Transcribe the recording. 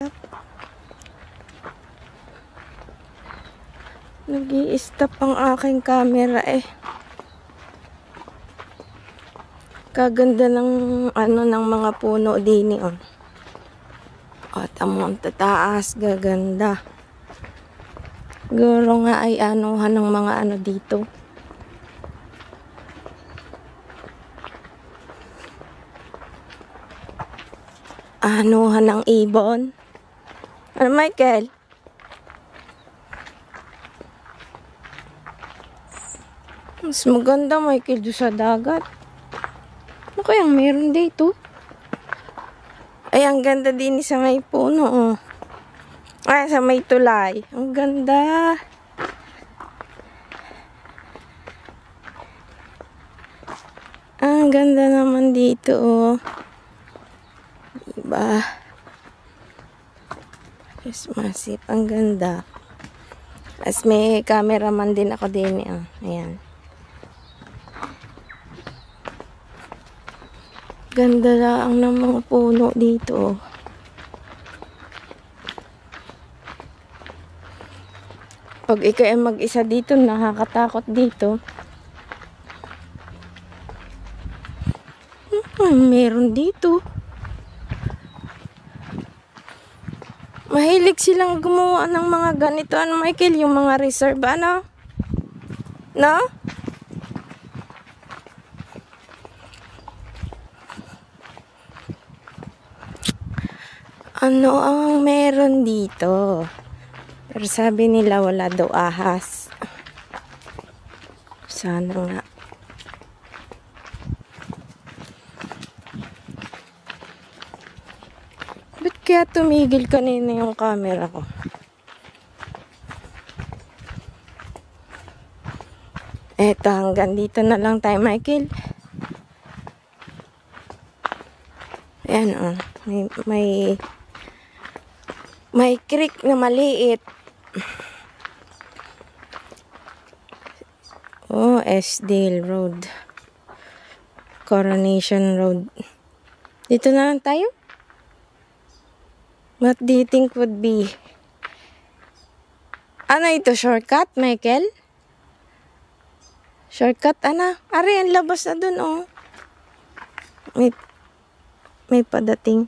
stop. Nag-i-stop ang aking camera eh. Kaganda ng ng mga puno din oh. At ang tataas, gaganda. Siguro nga ay anuhan ng mga dito. Anuhan ng ibon. Ano, Michael? Mas maganda, Michael, doon sa dagat. Ano kayang meron dito? Ay, ang ganda din sa may puno, oh. Ay, sa may tulay. Ang ganda. Ang ganda naman dito, oh. Diba? Yes, masip. Ang ganda. As may cameraman din ako din, oh. Ayan. Ganda lang ng mga puno dito. Pag ikaw ay mag-isa dito, nakakatakot dito. Meron dito. Mahilig silang gumawa ng mga ganito. Ano, Michael? Yung mga reserve, ano? No? Ano ang meron dito? Pero sabi nila wala daw ahas. Sana nga. Ba't kaya tumigil kanina yung camera ko? Eto, hanggang dito na lang tayo, Michael. Ayan, oh. May creek na maliit. Oh, Esdale Road. Coronation Road. Dito na lang tayo? What do you think would be? Ano ito? Shortcut, Michael? Shortcut, ano? Ari, ang labas na dun, oh. May padating.